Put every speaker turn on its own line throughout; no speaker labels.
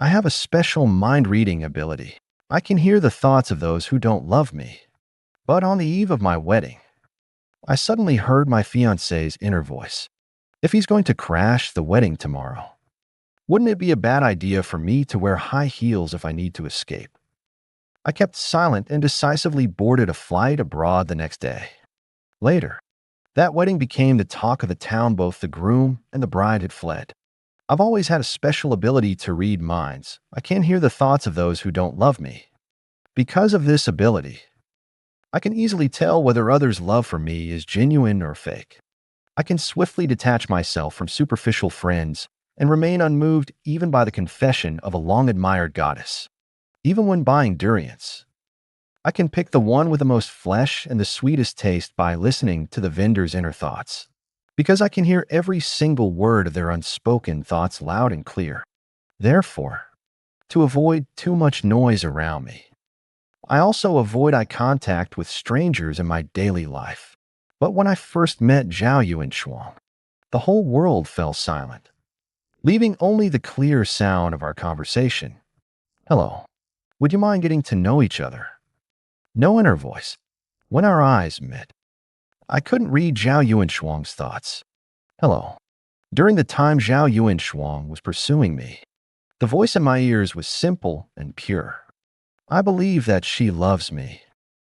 I have a special mind-reading ability. I can hear the thoughts of those who don't love me. But on the eve of my wedding, I suddenly heard my fiancé's inner voice. If he's going to crash the wedding tomorrow, wouldn't it be a bad idea for me to wear high heels if I need to escape? I kept silent and decisively boarded a flight abroad the next day. Later, that wedding became the talk of the town. Both the groom and the bride had fled. I've always had a special ability to read minds. I can hear the thoughts of those who don't love me. Because of this ability, I can easily tell whether others' love for me is genuine or fake. I can swiftly detach myself from superficial friends and remain unmoved even by the confession of a long-admired goddess. Even when buying durians, I can pick the one with the most flesh and the sweetest taste by listening to the vendor's inner thoughts, because I can hear every single word of their unspoken thoughts loud and clear. Therefore, to avoid too much noise around me, I also avoid eye contact with strangers in my daily life. But when I first met Zhao Yuanshuang, the whole world fell silent, leaving only the clear sound of our conversation. Hello. Would you mind getting to know each other? No inner voice. When our eyes met, I couldn't read Zhao Yuanshuang's thoughts. Hello. During the time Zhao Yuanshuang was pursuing me, the voice in my ears was simple and pure. I believe that she loves me,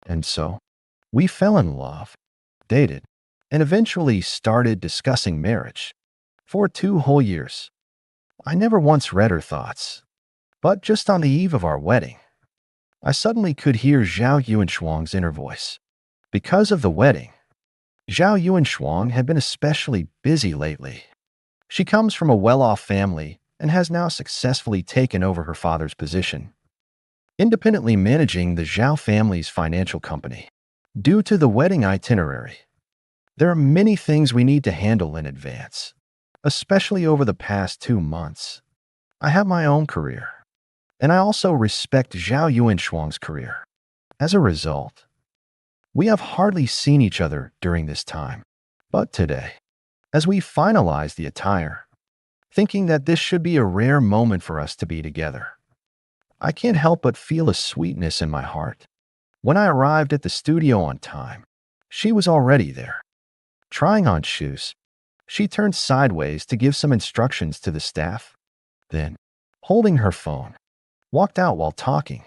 and so we fell in love, dated, and eventually started discussing marriage. For 2 whole years, I never once read her thoughts. But just on the eve of our wedding, I suddenly could hear Zhao Yuanshuang's inner voice. Because of the wedding, Zhao Yuanshuang had been especially busy lately. She comes from a well-off family and has now successfully taken over her father's position, independently managing the Zhao family's financial company. Due to the wedding itinerary, there are many things we need to handle in advance, especially over the past 2 months. I have my own career, and I also respect Zhao Yuanshuang's career. As a result, we have hardly seen each other during this time. But today, as we finalize the attire, thinking that this should be a rare moment for us to be together, I can't help but feel a sweetness in my heart. When I arrived at the studio on time, she was already there. Trying on shoes, she turned sideways to give some instructions to the staff. Then, holding her phone, walked out while talking,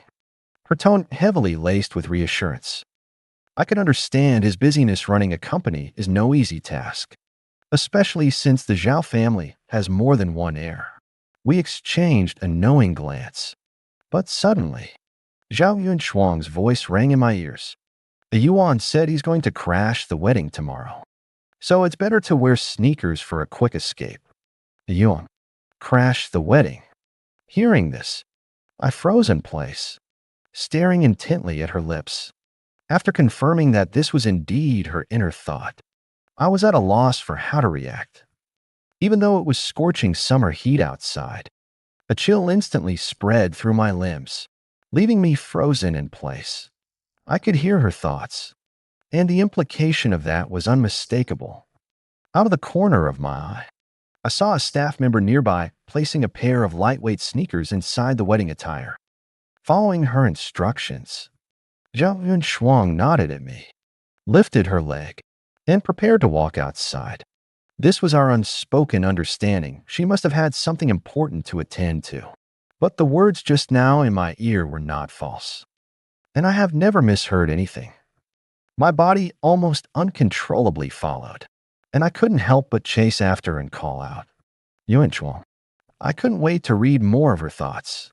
her tone heavily laced with reassurance. I could understand his busyness. Running a company is no easy task, especially since the Zhao family has more than one heir. We exchanged a knowing glance, but suddenly, Zhao Yuanshuang's voice rang in my ears. The Yuan said he's going to crash the wedding tomorrow, so it's better to wear sneakers for a quick escape. The Yuan, crash the wedding. Hearing this, I froze in place, staring intently at her lips. After confirming that this was indeed her inner thought, I was at a loss for how to react. Even though it was scorching summer heat outside, a chill instantly spread through my limbs, leaving me frozen in place. I could hear her thoughts, and the implication of that was unmistakable. Out of the corner of my eye, I saw a staff member nearby placing a pair of lightweight sneakers inside the wedding attire. Following her instructions, Zhao Yuanshuang nodded at me, lifted her leg, and prepared to walk outside. This was our unspoken understanding. She must have had something important to attend to. But the words just now in my ear were not false, and I have never misheard anything. My body almost uncontrollably followed, and I couldn't help but chase after and call out, Yuanshuang. I couldn't wait to read more of her thoughts,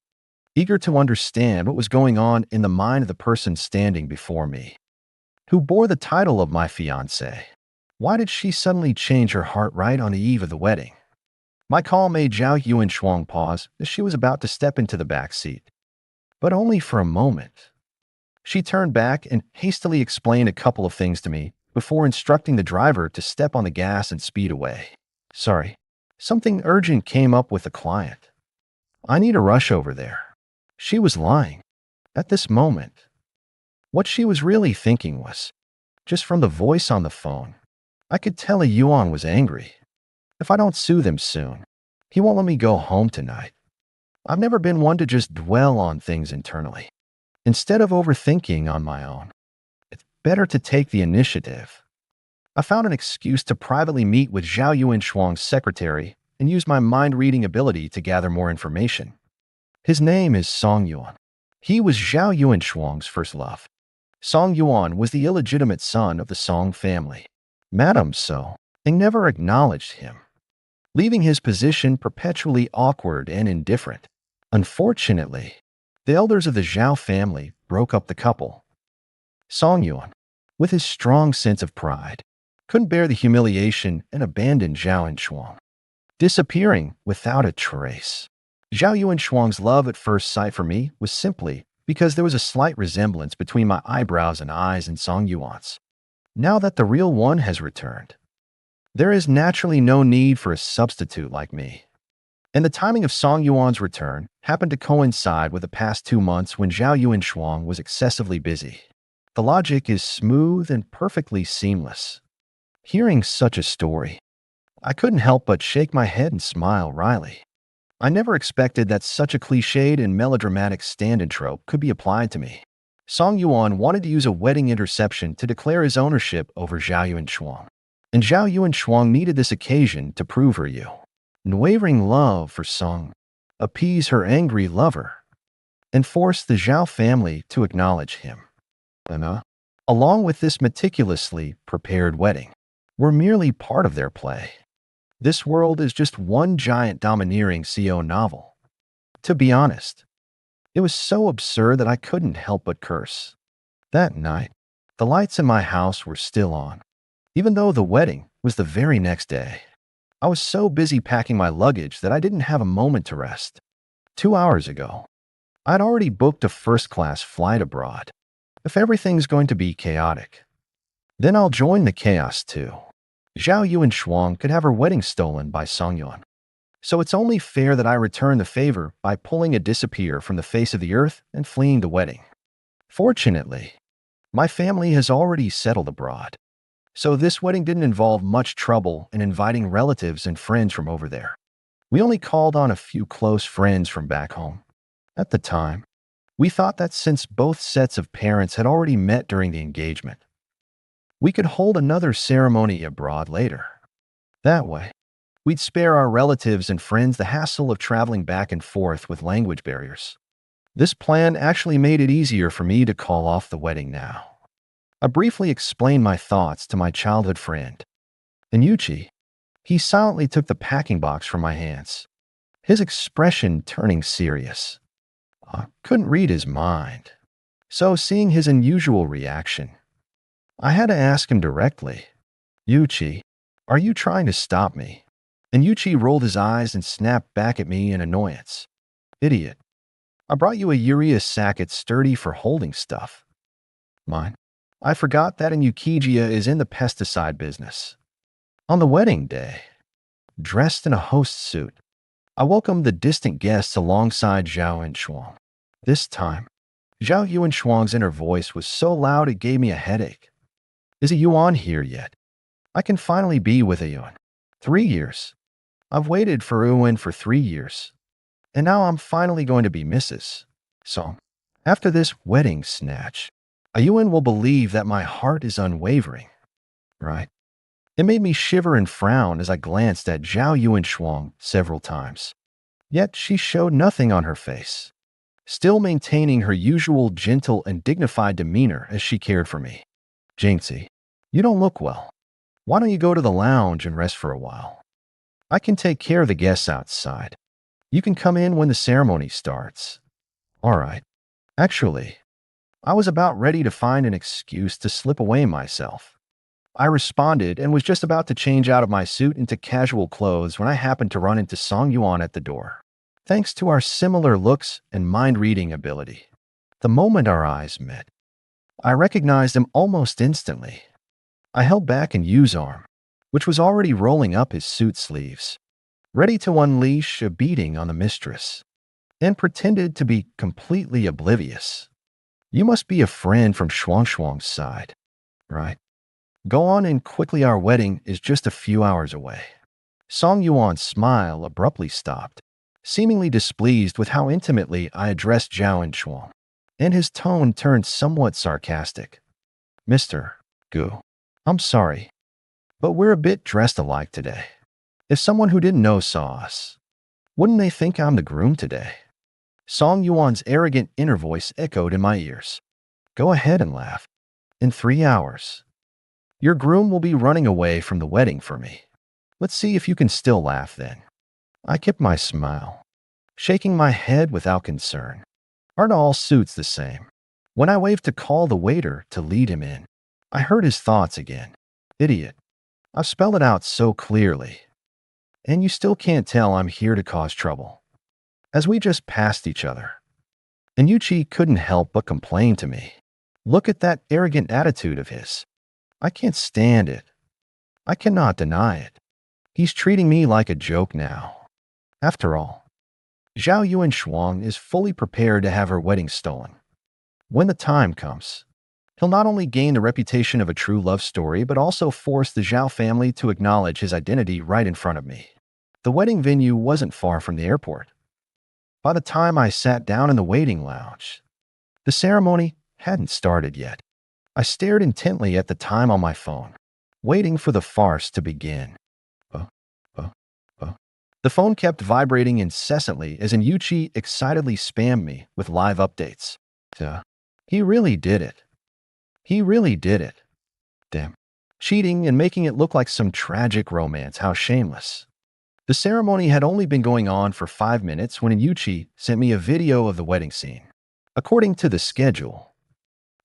eager to understand what was going on in the mind of the person standing before me, who bore the title of my fiancée. Why did she suddenly change her heart right on the eve of the wedding? My call made Zhao Yuanshuang pause as she was about to step into the back seat, but only for a moment. She turned back and hastily explained a couple of things to me before instructing the driver to step on the gas and speed away. Sorry, something urgent came up with a client. I need to rush over there. She was lying. At this moment, what she was really thinking was, just from the voice on the phone, I could tell a Yuan was angry. If I don't soothe him soon, he won't let me go home tonight. I've never been one to just dwell on things internally. Instead of overthinking on my own, it's better to take the initiative. I found an excuse to privately meet with Zhao Yuanshuang's secretary and use my mind-reading ability to gather more information. His name is Song Yuan. He was Zhao Yuanshuang's first love. Song Yuan was the illegitimate son of the Song family. Madame So, they never acknowledged him, leaving his position perpetually awkward and indifferent. Unfortunately, the elders of the Zhao family broke up the couple. Song Yuan, with his strong sense of pride, couldn't bear the humiliation and abandoned Zhao Yuanshuang, disappearing without a trace. Zhao Yuanshuang's love at first sight for me was simply because there was a slight resemblance between my eyebrows and eyes and Song Yuan's. Now that the real one has returned, there is naturally no need for a substitute like me. And the timing of Song Yuan's return happened to coincide with the past 2 months when Zhao Yuanshuang was excessively busy. The logic is smooth and perfectly seamless. Hearing such a story, I couldn't help but shake my head and smile wryly. I never expected that such a cliched and melodramatic stand-in trope could be applied to me. Song Yuan wanted to use a wedding interception to declare his ownership over Zhao Yuanshuang, and Zhao Yuanshuang needed this occasion to prove her unwavering love for Song, appease her angry lover, and force the Zhao family to acknowledge him. Along with this meticulously prepared wedding, were merely part of their play. This world is just one giant domineering CO novel. To be honest, it was so absurd that I couldn't help but curse. That night, the lights in my house were still on, even though the wedding was the very next day. I was so busy packing my luggage that I didn't have a moment to rest. 2 hours ago, I'd already booked a first-class flight abroad. If everything's going to be chaotic, then I'll join the chaos too. Zhao Yuanshuang could have her wedding stolen by Song Yuan. So it's only fair that I return the favor by pulling a disappear from the face of the earth and fleeing the wedding. Fortunately, my family has already settled abroad, so this wedding didn't involve much trouble in inviting relatives and friends from over there. We only called on a few close friends from back home. At the time, we thought that since both sets of parents had already met during the engagement, we could hold another ceremony abroad later. That way, we'd spare our relatives and friends the hassle of traveling back and forth with language barriers. This plan actually made it easier for me to call off the wedding now. I briefly explained my thoughts to my childhood friend, and Yuchi. He silently took the packing box from my hands, his expression turning serious. I couldn't read his mind, so seeing his unusual reaction, I had to ask him directly, "Yuchi, are you trying to stop me?" And Yuchi rolled his eyes and snapped back at me in annoyance. "Idiot. I brought you a urea sack. It's sturdy for holding stuff." Mine. I forgot that in Yukijia is in the pesticide business. On the wedding day, dressed in a host suit, I welcomed the distant guests alongside Zhao Yuanshuang. This time, Zhao Yuanshuang's inner voice was so loud it gave me a headache. "Is a Yuan here yet? I can finally be with a Yuan. 3 years. I've waited for Yuan for 3 years. And now I'm finally going to be Mrs. So, after this wedding snatch, a Yuan will believe that my heart is unwavering. Right?" It made me shiver and frown as I glanced at Zhao Yuanshuang several times. Yet she showed nothing on her face, still maintaining her usual gentle and dignified demeanor as she cared for me. "Jing Ci, you don't look well. Why don't you go to the lounge and rest for a while? I can take care of the guests outside. You can come in when the ceremony starts." "All right." Actually, I was about ready to find an excuse to slip away myself. I responded and was just about to change out of my suit into casual clothes when I happened to run into Song Yuan at the door. Thanks to our similar looks and mind-reading ability, the moment our eyes met, I recognized him almost instantly. I held back and Yu's arm, which was already rolling up his suit sleeves, ready to unleash a beating on the mistress, and pretended to be completely oblivious. "You must be a friend from Shuangshuang's side, right? Go on and quickly, our wedding is just a few hours away." Song Yuan's smile abruptly stopped. seemingly displeased with how intimately I addressed Zhao Yuanshuang, and his tone turned somewhat sarcastic. Mr. Gu, I'm sorry, but we're a bit dressed alike today. If someone who didn't know saw us, wouldn't they think I'm the groom today? Song Yuan's arrogant inner voice echoed in my ears. Go ahead and laugh. In 3 hours, your groom will be running away from the wedding for me. Let's see if you can still laugh then. I kept my smile, shaking my head without concern. Aren't all suits the same? When I waved to call the waiter to lead him in, I heard his thoughts again. Idiot. I've spelled it out so clearly. And you still can't tell I'm here to cause trouble. As we just passed each other, and Yuchi couldn't help but complain to me. Look at that arrogant attitude of his. I can't stand it. I cannot deny it. He's treating me like a joke now. After all, Zhao Yuanshuang is fully prepared to have her wedding stolen. When the time comes, he'll not only gain the reputation of a true love story, but also force the Zhao family to acknowledge his identity right in front of me. The wedding venue wasn't far from the airport. By the time I sat down in the waiting lounge, the ceremony hadn't started yet. I stared intently at the time on my phone, waiting for the farce to begin. The phone kept vibrating incessantly as Yuchi excitedly spammed me with live updates. He really did it. He really did it. Damn. Cheating and making it look like some tragic romance. How shameless. The ceremony had only been going on for 5 minutes when Yuchi sent me a video of the wedding scene. According to the schedule,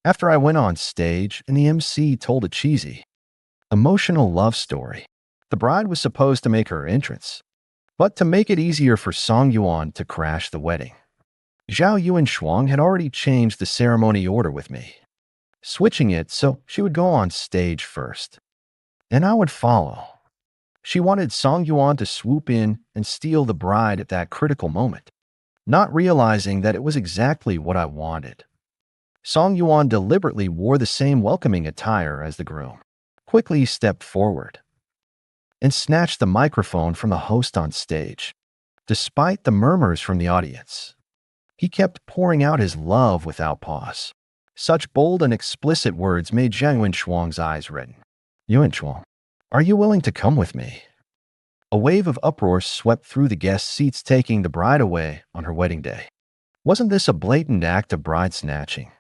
after I went on stage and the MC told a cheesy, emotional love story, the bride was supposed to make her entrance. But to make it easier for Song Yuan to crash the wedding, Zhao Yuanshuang had already changed the ceremony order with me, switching it so she would go on stage first, and I would follow. She wanted Song Yuan to swoop in and steal the bride at that critical moment, not realizing that it was exactly what I wanted. Song Yuan deliberately wore the same welcoming attire as the groom, quickly stepped forward, and snatched the microphone from the host on stage. Despite the murmurs from the audience, he kept pouring out his love without pause. Such bold and explicit words made Zhao Yuanshuang's eyes redden. Yuanshuang, are you willing to come with me? A wave of uproar swept through the guest seats, taking the bride away on her wedding day. Wasn't this a blatant act of bride snatching?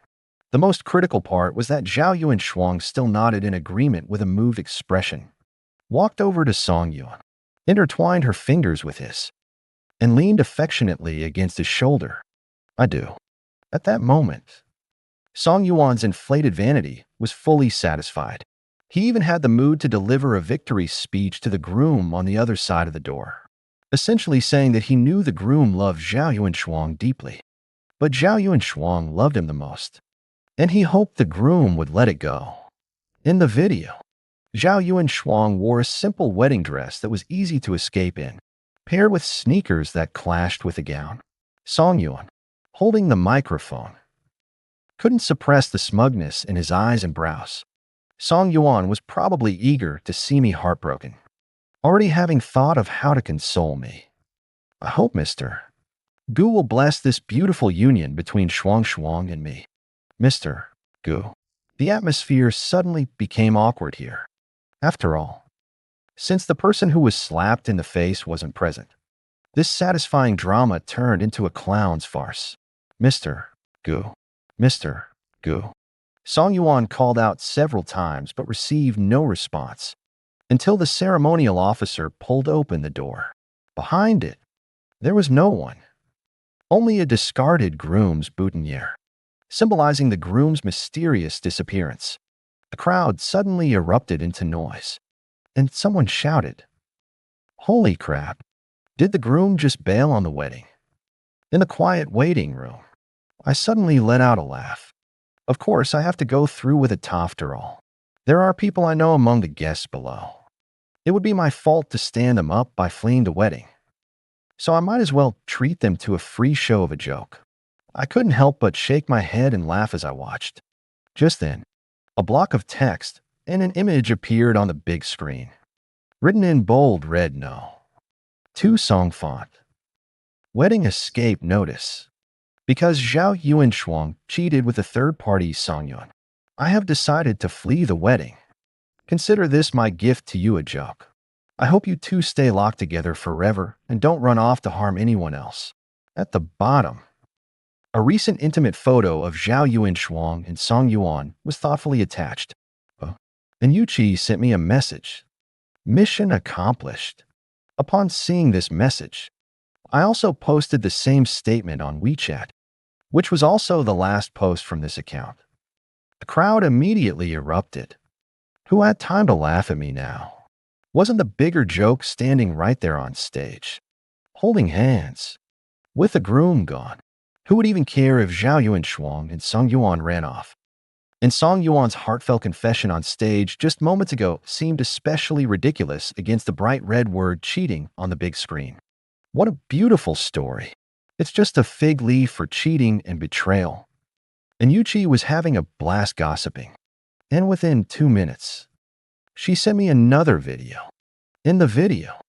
The most critical part was that Zhao Yuanshuang still nodded in agreement with a moved expression, walked over to Song Yuan, intertwined her fingers with his, and leaned affectionately against his shoulder. I do. At that moment, Song Yuan's inflated vanity was fully satisfied. He even had the mood to deliver a victory speech to the groom on the other side of the door, essentially saying that he knew the groom loved Zhao Yuanshuang deeply, but Zhao Yuanshuang loved him the most, and he hoped the groom would let it go. In the video, Zhao Yuanshuang wore a simple wedding dress that was easy to escape in, paired with sneakers that clashed with the gown. Song Yuan, holding the microphone, couldn't suppress the smugness in his eyes and brows. Song Yuan was probably eager to see me heartbroken, already having thought of how to console me. I hope Mr. Gu will bless this beautiful union between Shuang and me. Mr. Gu. The atmosphere suddenly became awkward here. After all, since the person who was slapped in the face wasn't present, this satisfying drama turned into a clown's farce. Mr. Gu. Mr. Gu. Song Yuan called out several times but received no response until the ceremonial officer pulled open the door. Behind it, there was no one, only a discarded groom's boutonniere, symbolizing the groom's mysterious disappearance. The crowd suddenly erupted into noise, and someone shouted, "Holy crap, did the groom just bail on the wedding?" In the quiet waiting room, I suddenly let out a laugh. Of course, I have to go through with it after all. There are people I know among the guests below. It would be my fault to stand them up by fleeing the wedding, so I might as well treat them to a free show of a joke. I couldn't help but shake my head and laugh as I watched. Just then, a block of text and an image appeared on the big screen. Written in bold red no. 2 song font. Wedding escape notice. Because Zhao Yuanshuang cheated with a third-party Songyun, I have decided to flee the wedding. Consider this my gift to you a joke. I hope you two stay locked together forever and don't run off to harm anyone else. At the bottom, a recent intimate photo of Zhao Yuanshuang and Song Yuan was thoughtfully attached. And Yuqi sent me a message. Mission accomplished. Upon seeing this message, I also posted the same statement on WeChat, which was also the last post from this account. The crowd immediately erupted. Who had time to laugh at me now? Wasn't the bigger joke standing right there on stage, holding hands, with the groom gone? Who would even care if Zhao Yuanshuang and Song Yuan ran off? And Song Yuan's heartfelt confession on stage just moments ago seemed especially ridiculous against the bright red word cheating on the big screen. What a beautiful story. It's just a fig leaf for cheating and betrayal. And Yuqi was having a blast gossiping. And within 2 minutes, she sent me another video. In the video,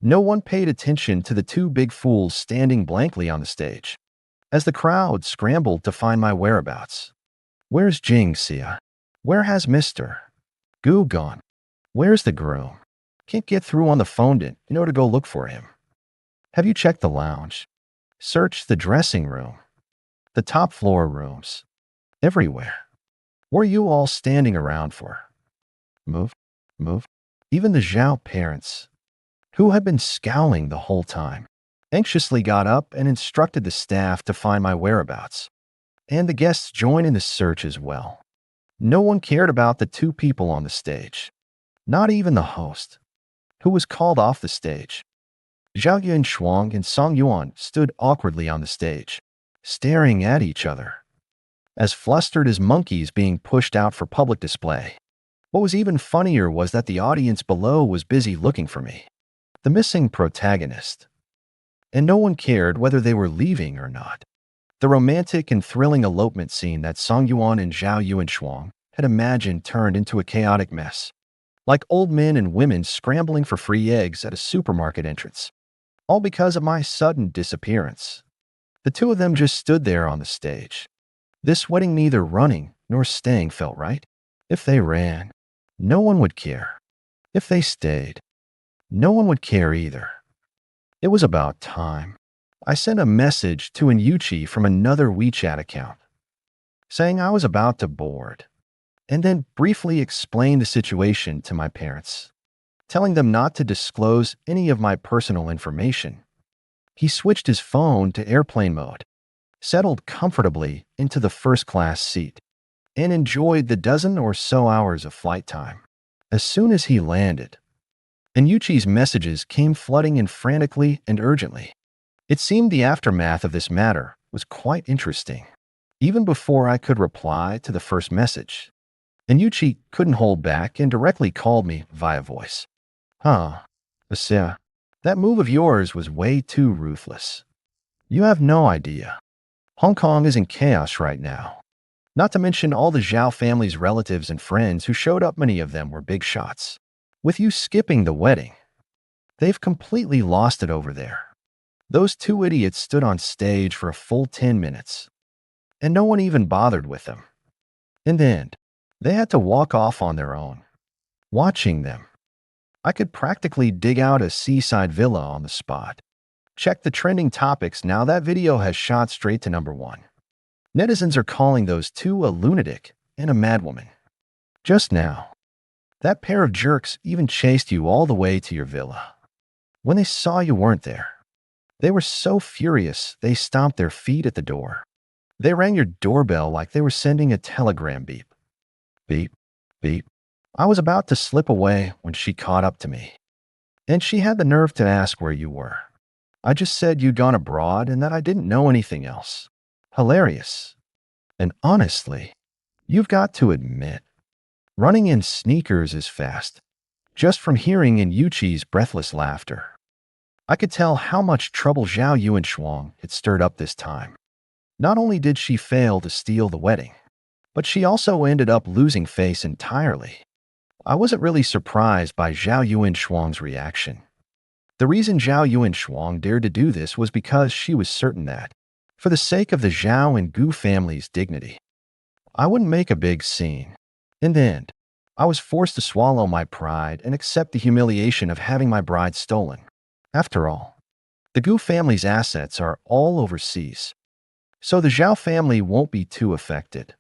no one paid attention to the two big fools standing blankly on the stage, as the crowd scrambled to find my whereabouts. Where's Jing Ci? Where has Mr. Gu gone? Where's the groom? Can't get through on the phone to go look for him. Have you checked the lounge? Search the dressing room, the top floor rooms, everywhere. What are you all standing around for? Move. Even the Zhao parents, who had been scowling the whole time, anxiously got up and instructed the staff to find my whereabouts. And the guests joined in the search as well. No one cared about the two people on the stage, not even the host, who was called off the stage. Zhao Yuanshuang and Song Yuan stood awkwardly on the stage, staring at each other, as flustered as monkeys being pushed out for public display. What was even funnier was that the audience below was busy looking for me, the missing protagonist. And no one cared whether they were leaving or not. The romantic and thrilling elopement scene that Song Yuan and Zhao Yuanshuang had imagined turned into a chaotic mess, like old men and women scrambling for free eggs at a supermarket entrance, all because of my sudden disappearance. The two of them just stood there on the stage. This wedding neither running nor staying felt right. If they ran, no one would care. If they stayed, no one would care either. It was about time. I sent a message to an Yuqi from another WeChat account, saying I was about to board, and then briefly explained the situation to my parents, telling them not to disclose any of my personal information. He switched his phone to airplane mode, settled comfortably into the first-class seat, and enjoyed the dozen or so hours of flight time. As soon as he landed, and Yuqi's messages came flooding in frantically and urgently. It seemed the aftermath of this matter was quite interesting. Even before I could reply to the first message, and Yuqi couldn't hold back and directly called me via voice. Fiancée, that move of yours was way too ruthless. You have no idea. Hong Kong is in chaos right now. Not to mention all the Zhao family's relatives and friends who showed up, many of them were big shots. With you skipping the wedding, they've completely lost it over there. Those two idiots stood on stage for a full 10 minutes, and no one even bothered with them. In the end, they had to walk off on their own. Watching them, I could practically dig out a seaside villa on the spot. Check the trending topics now. That video has shot straight to #1. Netizens are calling those two a lunatic and a madwoman. Just now, that pair of jerks even chased you all the way to your villa. When they saw you weren't there, they were so furious they stomped their feet at the door. They rang your doorbell like they were sending a telegram. Beep, beep, beep. I was about to slip away when she caught up to me, and she had the nerve to ask where you were. I just said you'd gone abroad and that I didn't know anything else. Hilarious. And honestly, you've got to admit, running in sneakers is fast. Just from hearing in Yuqi's breathless laughter, I could tell how much trouble Zhao Yuanshuang had stirred up this time. Not only did she fail to steal the wedding, but she also ended up losing face entirely. I wasn't really surprised by Zhao Yuanshuang's reaction. The reason Zhao Yuanshuang dared to do this was because she was certain that, for the sake of the Zhao and Gu family's dignity, I wouldn't make a big scene. In the end, I was forced to swallow my pride and accept the humiliation of having my bride stolen. After all, the Gu family's assets are all overseas, so the Zhao family won't be too affected.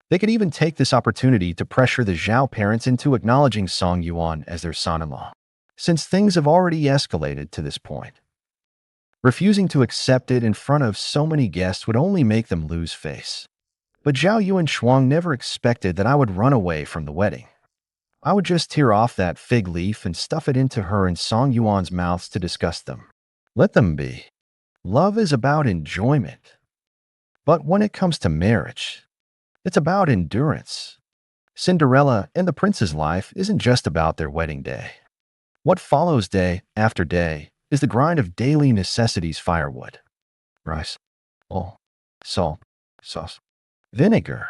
They could even take this opportunity to pressure the Zhao parents into acknowledging Song Yuan as their son-in-law, since things have already escalated to this point. Refusing to accept it in front of so many guests would only make them lose face. But Zhao Yuanshuang never expected that I would run away from the wedding. I would just tear off that fig leaf and stuff it into her and Song Yuan's mouths to disgust them. Let them be. Love is about enjoyment. But when it comes to marriage, it's about endurance. Cinderella and the prince's life isn't just about their wedding day. What follows day after day is the grind of daily necessities: firewood, rice, oil, salt, sauce, vinegar,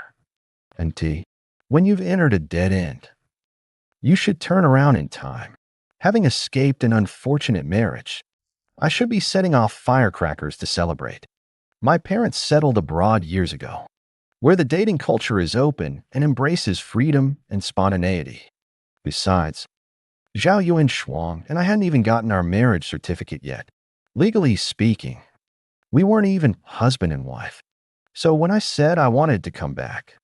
and tea. When you've entered a dead end, you should turn around in time. Having escaped an unfortunate marriage, I should be setting off firecrackers to celebrate. My parents settled abroad years ago, where the dating culture is open and embraces freedom and spontaneity. Besides, Zhao Yuanshuang and I hadn't even gotten our marriage certificate yet. Legally speaking, we weren't even husband and wife. So when I said I wanted to come back,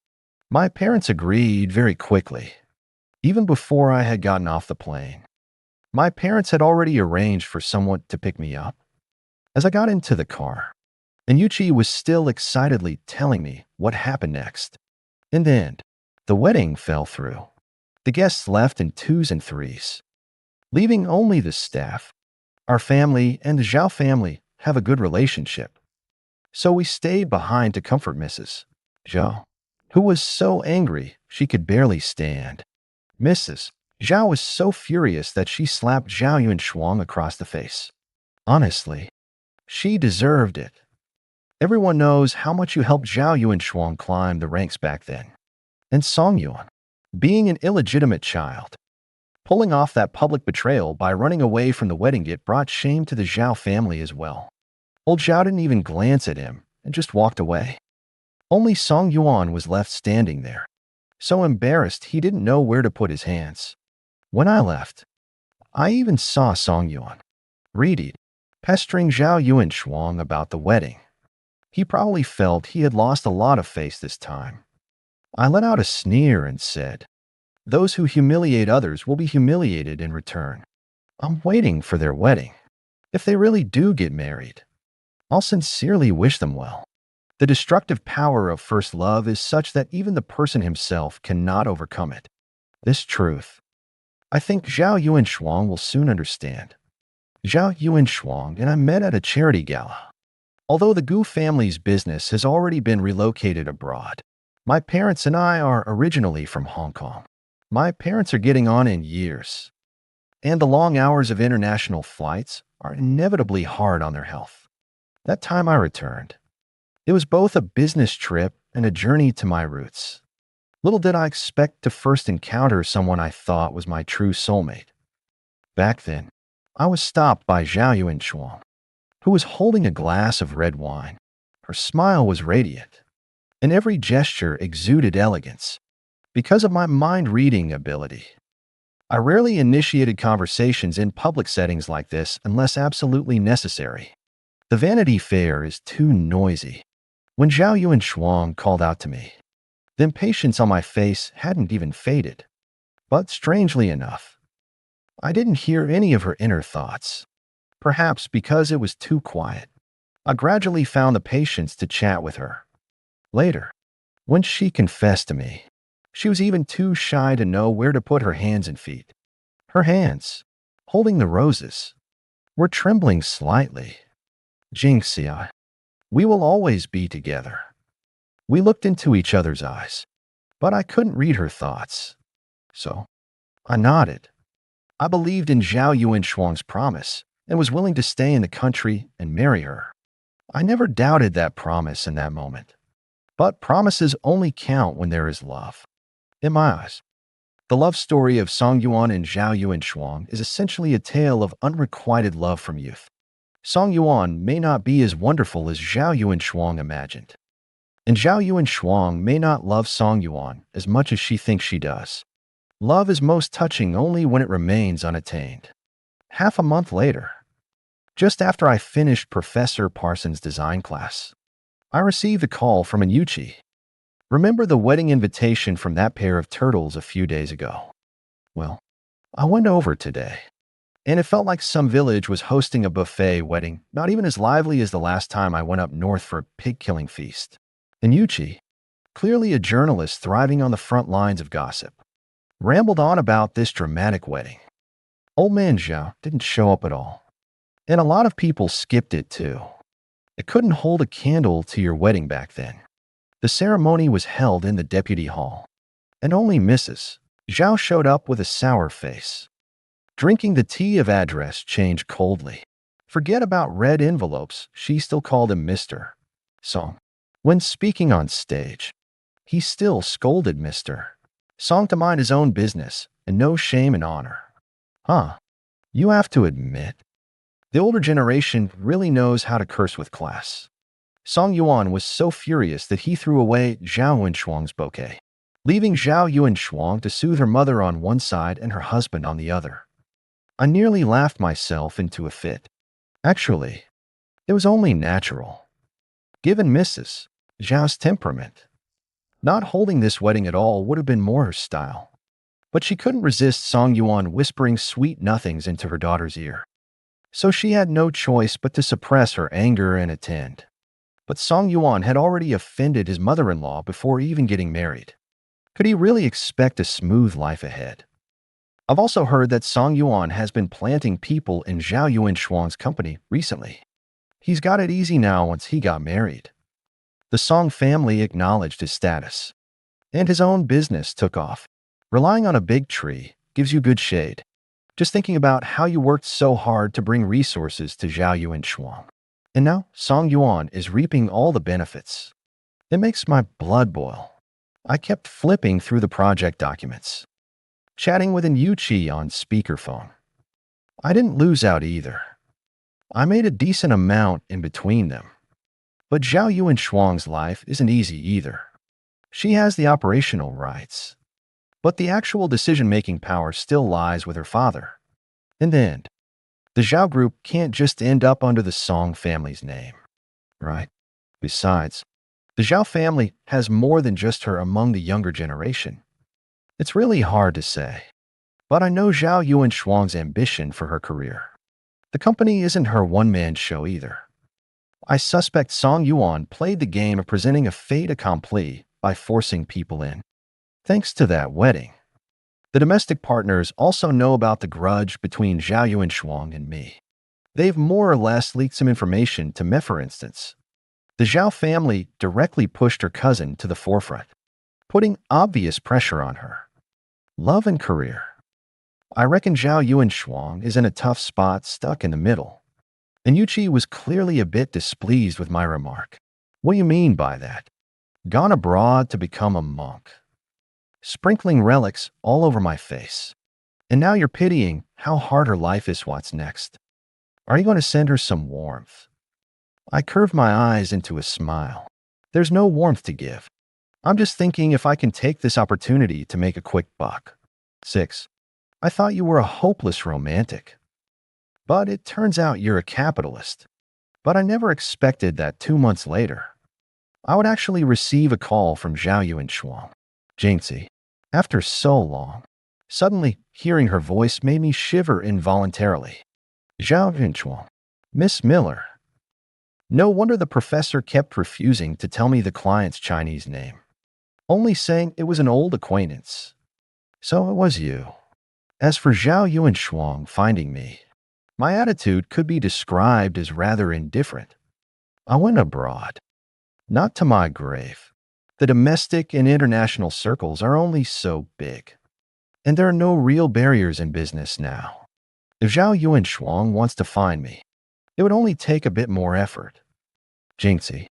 my parents agreed very quickly. Even before I had gotten off the plane, my parents had already arranged for someone to pick me up. As I got into the car, and Yuchi was still excitedly telling me what happened next. In the end, the wedding fell through. The guests left in twos and threes, leaving only the staff. Our family and the Zhao family have a good relationship, so we stayed behind to comfort Mrs. Zhao, who was so angry she could barely stand. Mrs. Zhao was so furious that she slapped Zhao Yuanshuang across the face. Honestly, she deserved it. Everyone knows how much you helped Zhao Yuanshuang climb the ranks back then. And Song Yuan, being an illegitimate child, pulling off that public betrayal by running away from the wedding gift brought shame to the Zhao family as well. Old Zhao didn't even glance at him and just walked away. Only Song Yuan was left standing there, so embarrassed he didn't know where to put his hands. When I left, I even saw Song Yuan, readied, pestering Zhao Yuanshuang about the wedding. He probably felt he had lost a lot of face this time. I let out a sneer and said, "Those who humiliate others will be humiliated in return. I'm waiting for their wedding. If they really do get married, I'll sincerely wish them well." The destructive power of first love is such that even the person himself cannot overcome it. This truth, I think Zhao Yuanshuang will soon understand. Zhao Yuanshuang and I met at a charity gala. Although the Gu family's business has already been relocated abroad, my parents and I are originally from Hong Kong. My parents are getting on in years, and the long hours of international flights are inevitably hard on their health. That time I returned, it was both a business trip and a journey to my roots. Little did I expect to first encounter someone I thought was my true soulmate. Back then, I was stopped by Zhao Yuanshuang, who was holding a glass of red wine. Her smile was radiant, and every gesture exuded elegance. Because of my mind-reading ability, I rarely initiated conversations in public settings like this unless absolutely necessary. The Vanity Fair is too noisy. When Zhao Yuanshuang called out to me, the impatience on my face hadn't even faded. But strangely enough, I didn't hear any of her inner thoughts. Perhaps because it was too quiet. I gradually found the patience to chat with her. Later, when she confessed to me, she was even too shy to know where to put her hands and feet. Her hands, holding the roses, were trembling slightly. Jing Ci, we will always be together. We looked into each other's eyes, but I couldn't read her thoughts. So, I nodded. I believed in Zhao Yuanshuang's promise and was willing to stay in the country and marry her. I never doubted that promise in that moment. But promises only count when there is love. In my eyes, The love story of Song Yuan and Zhao Yuanshuang is essentially a tale of unrequited love from youth. Song Yuan may not be as wonderful as Zhao Yuanshuang imagined, and Zhao Yuanshuang may not love Song Yuan as much as she thinks she does. Love is most touching only when it remains unattained. Half a month later, just after I finished Professor Parsons' design class, I received a call from a Jing Ci. Remember the wedding invitation from that pair of turtles a few days ago? Well, I went over today, and it felt like some village was hosting a buffet wedding, not even as lively as the last time I went up north for a pig-killing feast. And Jing Ci, clearly a journalist thriving on the front lines of gossip, rambled on about this dramatic wedding. Old man Zhao didn't show up at all, and a lot of people skipped it too. It couldn't hold a candle to your wedding back then. The ceremony was held in the deputy hall, and only Mrs. Zhao showed up with a sour face. Drinking the tea of address changed coldly. Forget about red envelopes, she still called him Mr. Song. When speaking on stage, he still scolded Mr. Song to mind his own business and no shame and honor. You have to admit, the older generation really knows how to curse with class. Song Yuan was so furious that he threw away Zhao Yuanshuang's bouquet, leaving Zhao Yuanshuang to soothe her mother on one side and her husband on the other. I nearly laughed myself into a fit. Actually, it was only natural, given Mrs. Zhao's temperament. Not holding this wedding at all would have been more her style. But she couldn't resist Song Yuan whispering sweet nothings into her daughter's ear. So she had no choice but to suppress her anger and attend. But Song Yuan had already offended his mother-in-law before even getting married. Could he really expect a smooth life ahead? I've also heard that Song Yuan has been planting people in Zhao Yuanshuang's company recently. He's got it easy now once he got married. The Song family acknowledged his status, and his own business took off. Relying on a big tree gives you good shade. Just thinking about how you worked so hard to bring resources to Zhao Yuanshuang. And now Song Yuan is reaping all the benefits. It makes my blood boil. I kept flipping through the project documents, chatting with an Jing Ci on speakerphone. I didn't lose out either. I made a decent amount in between them. But Zhao Yuanshuang's life isn't easy either. She has the operational rights, but the actual decision-making power still lies with her father. In the end, the Zhao group can't just end up under the Song family's name, right? Besides, the Zhao family has more than just her among the younger generation. It's really hard to say, but I know Zhao Yuanshuang's ambition for her career. The company isn't her one-man show either. I suspect Song Yuan played the game of presenting a fait accompli by forcing people in. Thanks to that wedding, the domestic partners also know about the grudge between Zhao Yuanshuang and me. They've more or less leaked some information to me, for instance. The Zhao family directly pushed her cousin to the forefront, putting obvious pressure on her. Love and career. I reckon Zhao Yuanshuang is in a tough spot, stuck in the middle. And Jing Ci was clearly a bit displeased with my remark. What do you mean by that? Gone abroad to become a monk. Sprinkling relics all over my face. And now you're pitying how hard her life is. What's next? Are you going to send her some warmth? I curved my eyes into a smile. There's no warmth to give. I'm just thinking if I can take this opportunity to make a quick buck. 6. I thought you were a hopeless romantic. But it turns out you're a capitalist. But I never expected that 2 months later, I would actually receive a call from Zhao Yuanshuang. Jing Ci. After so long, suddenly hearing her voice made me shiver involuntarily. Zhao Yuanshuang. Miss Miller. No wonder the professor kept refusing to tell me the client's Chinese name, only saying it was an old acquaintance. So it was you. As for Zhao Yuanshuang finding me, my attitude could be described as rather indifferent. I went abroad, not to my grave. The domestic and international circles are only so big, and there are no real barriers in business now. If Zhao Yuanshuang wants to find me, it would only take a bit more effort. Jing Ci.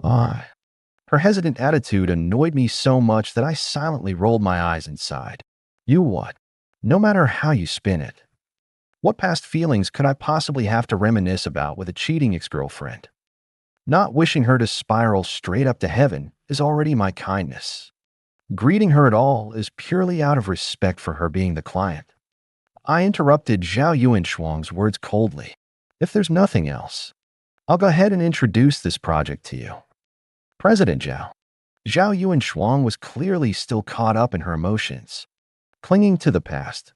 Her hesitant attitude annoyed me so much that I silently rolled my eyes and sighed. You what? No matter how you spin it. What past feelings could I possibly have to reminisce about with a cheating ex-girlfriend? Not wishing her to spiral straight up to heaven is already my kindness. Greeting her at all is purely out of respect for her being the client. I interrupted Zhao Yuanshuang's words coldly. If there's nothing else, I'll go ahead and introduce this project to you. President Zhao. Zhao Yuanshuang was clearly still caught up in her emotions, clinging to the past.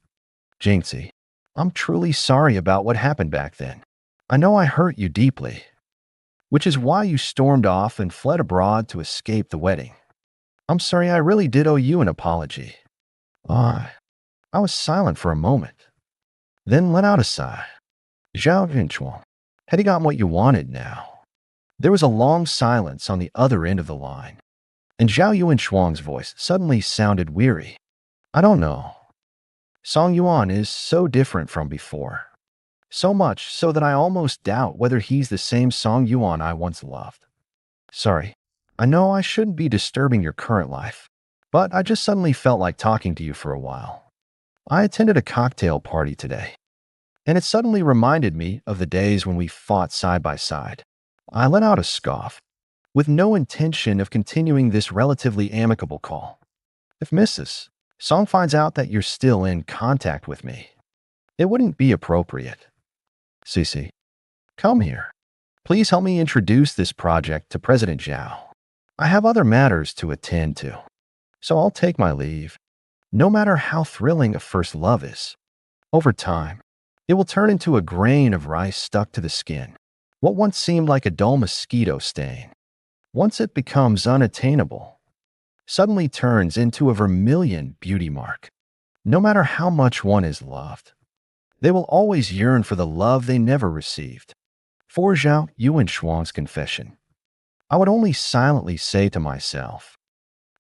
Jing Ci, I'm truly sorry about what happened back then. I know I hurt you deeply, which is why you stormed off and fled abroad to escape the wedding. I'm sorry, I really did owe you an apology. I was silent for a moment, then let out a sigh. Zhao Yuanshuang, had you gotten what you wanted now? There was a long silence on the other end of the line, and Zhao Yuanshuang's voice suddenly sounded weary. I don't know. Song Yuan is so different from before. So much so that I almost doubt whether he's the same Song Yuan I once loved. Sorry, I know I shouldn't be disturbing your current life, but I just suddenly felt like talking to you for a while. I attended a cocktail party today, and it suddenly reminded me of the days when we fought side by side. I let out a scoff, with no intention of continuing this relatively amicable call. If Mrs. Song finds out that you're still in contact with me, it wouldn't be appropriate. Cici, come here. Please help me introduce this project to President Zhao. I have other matters to attend to, so I'll take my leave. No matter how thrilling a first love is, over time, it will turn into a grain of rice stuck to the skin. What once seemed like a dull mosquito stain, once it becomes unattainable, suddenly turns into a vermilion beauty mark. No matter how much one is loved, they will always yearn for the love they never received. For Zhao Yuanshuang's confession, I would only silently say to myself,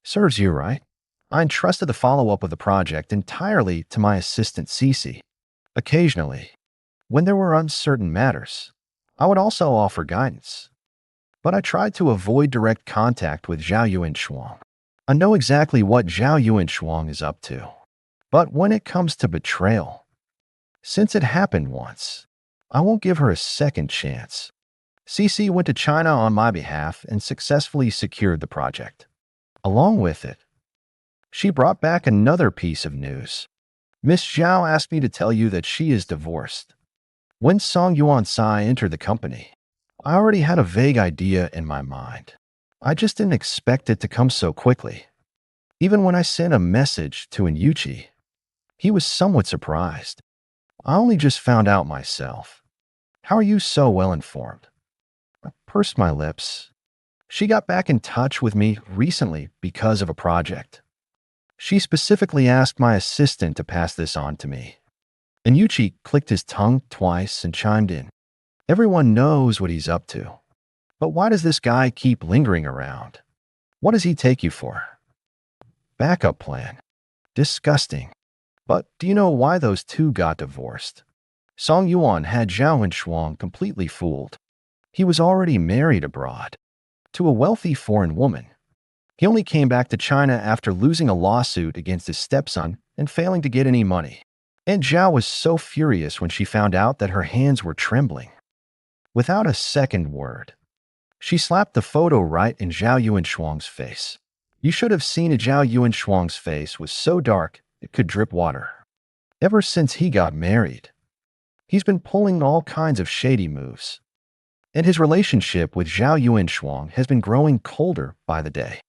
serves you right. I entrusted the follow-up of the project entirely to my assistant Cici. Occasionally, when there were uncertain matters, I would also offer guidance. But I tried to avoid direct contact with Zhao Yuanshuang. I know exactly what Zhao Yuanshuang is up to. But when it comes to betrayal, since it happened once, I won't give her a second chance. Cici went to China on my behalf and successfully secured the project. Along with it, she brought back another piece of news. Miss Zhao asked me to tell you that she is divorced. When Song Yuanshuang entered the company, I already had a vague idea in my mind. I just didn't expect it to come so quickly. Even when I sent a message to Yuchi, he was somewhat surprised. I only just found out myself. How are you so well informed? I pursed my lips. She got back in touch with me recently because of a project. She specifically asked my assistant to pass this on to me. And Yuchi clicked his tongue twice and chimed in. Everyone knows what he's up to. But why does this guy keep lingering around? What does he take you for? Backup plan. Disgusting. But do you know why those two got divorced? Song Yuan had Zhao Yuanshuang completely fooled. He was already married abroad to a wealthy foreign woman. He only came back to China after losing a lawsuit against his stepson and failing to get any money. And Zhao was so furious when she found out that her hands were trembling. Without a second word, she slapped the photo right in Zhao Yuanshuang's face. You should have seen Zhao Yuanshuang's face was so dark it could drip water. Ever since he got married, he's been pulling all kinds of shady moves. And his relationship with Zhao Yuanshuang has been growing colder by the day.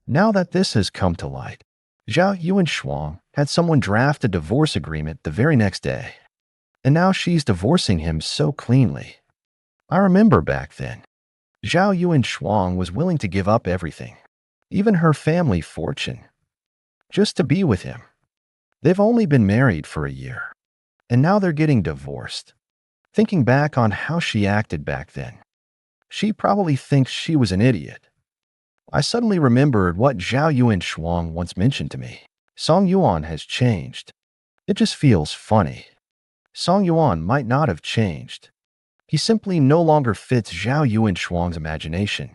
Now that this has come to light, Zhao Yuanshuang had someone draft a divorce agreement the very next day. And now she's divorcing him so cleanly. I remember back then, Zhao Yuanshuang was willing to give up everything, even her family fortune, just to be with him. They've only been married for a year, and now they're getting divorced. Thinking back on how she acted back then, she probably thinks she was an idiot. I suddenly remembered what Zhao Yuanshuang once mentioned to me. Song Yuan has changed. It just feels funny. Song Yuan might not have changed. He simply no longer fits Zhao Yuanshuang's imagination.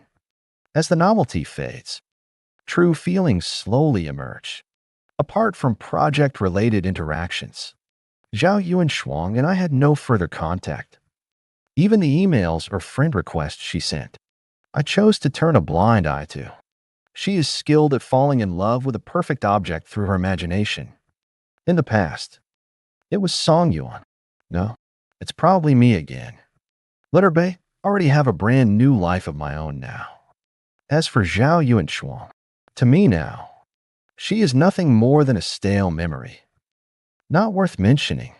As the novelty fades, true feelings slowly emerge. Apart from project-related interactions, Zhao Yuanshuang and I had no further contact. Even the emails or friend requests she sent, I chose to turn a blind eye to. She is skilled at falling in love with a perfect object through her imagination. In the past, it was Song Yuan. No, it's probably me again. Let her be. I already have a brand new life of my own now. As for Zhao Yuanshuang, to me now, she is nothing more than a stale memory. Not worth mentioning.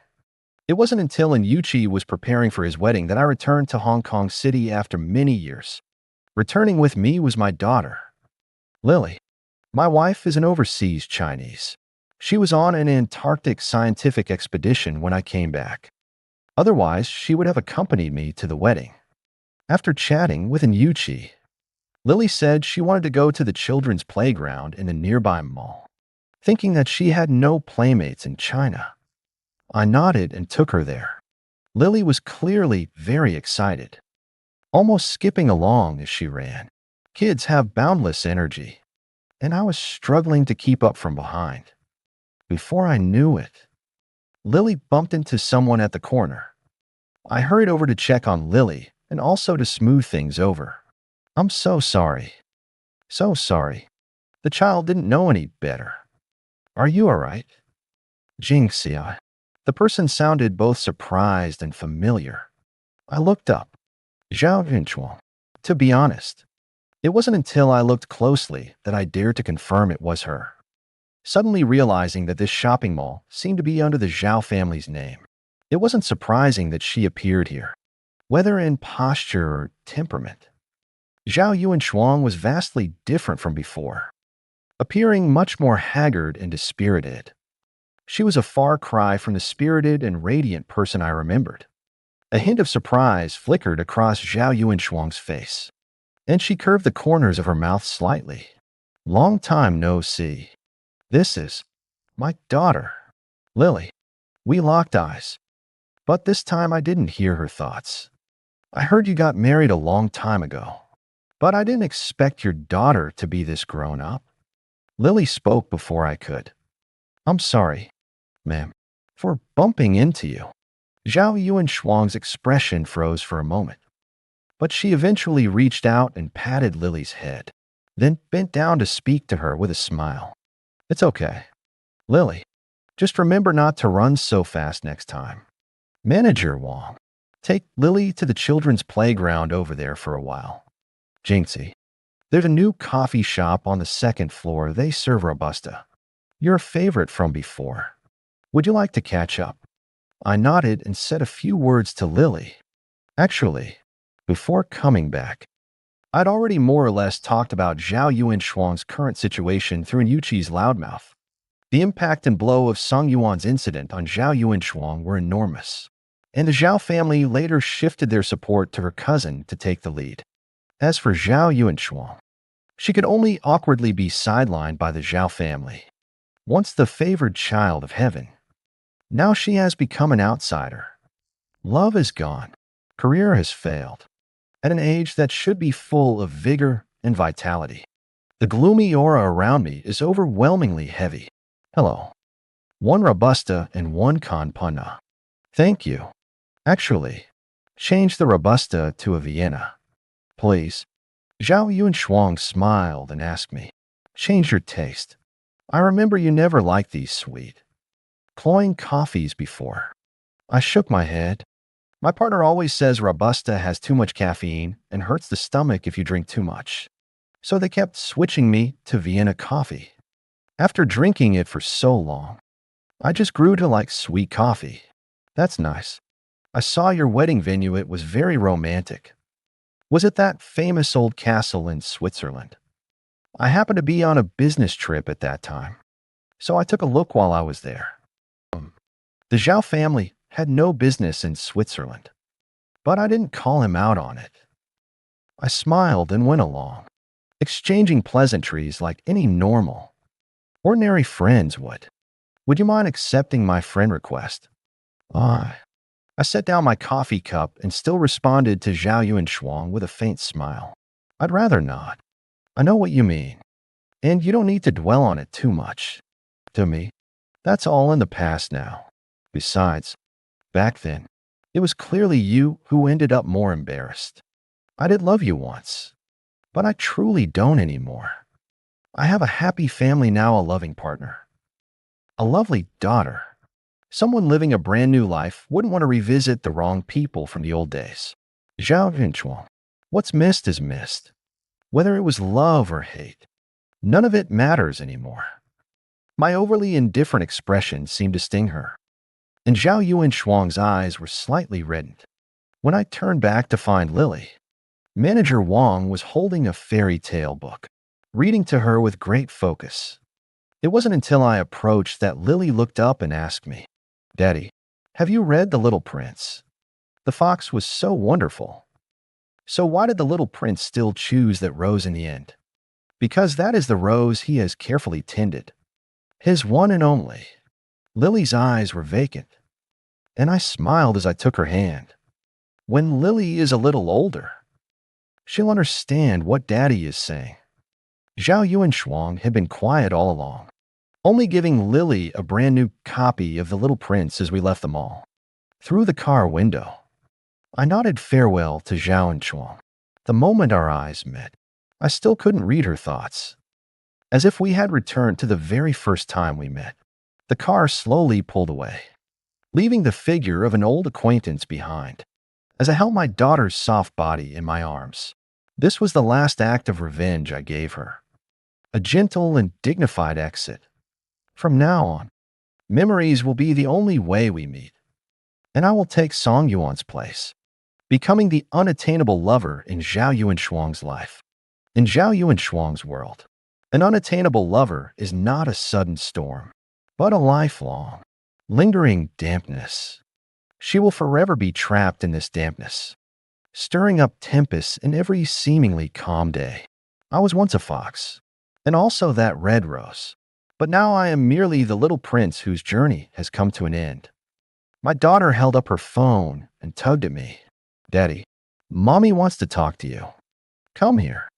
It wasn't until Jing Ci was preparing for his wedding that I returned to Hong Kong City after many years. Returning with me was my daughter, Lily. My wife is an overseas Chinese. She was on an Antarctic scientific expedition when I came back. Otherwise, she would have accompanied me to the wedding. After chatting with Jing Ci, Lily said she wanted to go to the children's playground in a nearby mall, thinking that she had no playmates in China. I nodded and took her there. Lily was clearly very excited, almost skipping along as she ran. Kids have boundless energy, and I was struggling to keep up from behind. Before I knew it, Lily bumped into someone at the corner. I hurried over to check on Lily and also to smooth things over. I'm so sorry. So sorry. The child didn't know any better. Are you all right? Jing Ci. The person sounded both surprised and familiar. I looked up. Zhao Yuanshuang. To be honest, it wasn't until I looked closely that I dared to confirm it was her. Suddenly realizing that this shopping mall seemed to be under the Zhao family's name, it wasn't surprising that she appeared here, whether in posture or temperament. Zhao Yuanshuang was vastly different from before, appearing much more haggard and dispirited. She was a far cry from the spirited and radiant person I remembered. A hint of surprise flickered across Zhao Yuanshuang's face, and she curved the corners of her mouth slightly. Long time no see. This is my daughter, Lily. We locked eyes, but this time I didn't hear her thoughts. I heard you got married a long time ago, but I didn't expect your daughter to be this grown up. Lily spoke before I could. I'm sorry, ma'am, for bumping into you. Zhao Yuanshuang's expression froze for a moment, but she eventually reached out and patted Lily's head, then bent down to speak to her with a smile. It's okay, Lily. Just remember not to run so fast next time. Manager Wang, take Lily to the children's playground over there for a while. Jing Ci, there's a new coffee shop on the second floor. They serve Robusta. You're a favorite from before. Would you like to catch up? I nodded and said a few words to Lily. Actually, before coming back, I'd already more or less talked about Zhao Yuanshuang's current situation through Jing Ci's loudmouth. The impact and blow of Song Yuan's incident on Zhao Yuanshuang were enormous, and the Zhao family later shifted their support to her cousin to take the lead. As for Zhao Yuanshuang, she could only awkwardly be sidelined by the Zhao family. Once the favored child of heaven, now she has become an outsider. Love is gone. Career has failed. At an age that should be full of vigor and vitality, the gloomy aura around me is overwhelmingly heavy. Hello. One Robusta and one Con Punna. Thank you. Actually, change the Robusta to a Vienna, please. Zhao Yuanshuang smiled and asked me, change your taste. I remember you never liked these sweet, cloying coffees before. I shook my head. My partner always says Robusta has too much caffeine and hurts the stomach if you drink too much. So they kept switching me to Vienna coffee. After drinking it for so long, I just grew to like sweet coffee. That's nice. I saw your wedding venue. It was very romantic. Was it that famous old castle in Switzerland? I happened to be on a business trip at that time, so I took a look while I was there. The Zhao family had no business in Switzerland, but I didn't call him out on it. I smiled and went along, exchanging pleasantries like any normal, ordinary friends would. Would you mind accepting my friend request? I set down my coffee cup and still responded to Zhao Yuanshuang with a faint smile. I'd rather not. I know what you mean, and you don't need to dwell on it too much. To me, that's all in the past now. Besides, back then, it was clearly you who ended up more embarrassed. I did love you once, but I truly don't anymore. I have a happy family now, a loving partner, a lovely daughter. Someone living a brand new life wouldn't want to revisit the wrong people from the old days. Zhao Yuanshuang. What's missed is missed. Whether it was love or hate, none of it matters anymore. My overly indifferent expression seemed to sting her, and Zhao Yuanshuang's eyes were slightly reddened. When I turned back to find Lily, Manager Wang was holding a fairy tale book, reading to her with great focus. It wasn't until I approached that Lily looked up and asked me, "Daddy, have you read The Little Prince? The fox was so wonderful." So why did the little prince still choose that rose in the end? Because that is the rose he has carefully tended. His one and only. Lily's eyes were vacant, and I smiled as I took her hand. When Lily is a little older, she'll understand what Daddy is saying. Zhao Yuanshuang had been quiet all along, only giving Lily a brand new copy of The Little Prince as we left the mall. Through the car window, I nodded farewell to Zhao Yuanshuang. The moment our eyes met, I still couldn't read her thoughts. As if we had returned to the very first time we met, the car slowly pulled away, leaving the figure of an old acquaintance behind. As I held my daughter's soft body in my arms, this was the last act of revenge I gave her. A gentle and dignified exit. From now on, memories will be the only way we meet, and I will take Song Yuan's place, becoming the unattainable lover in Zhao Yuanshuang's life. In Zhao Yuanshuang's world, an unattainable lover is not a sudden storm, but a lifelong, lingering dampness. She will forever be trapped in this dampness, stirring up tempests in every seemingly calm day. I was once a fox, and also that red rose, but now I am merely the little prince whose journey has come to an end. My daughter held up her phone and tugged at me. "Daddy, Mommy wants to talk to you. Come here."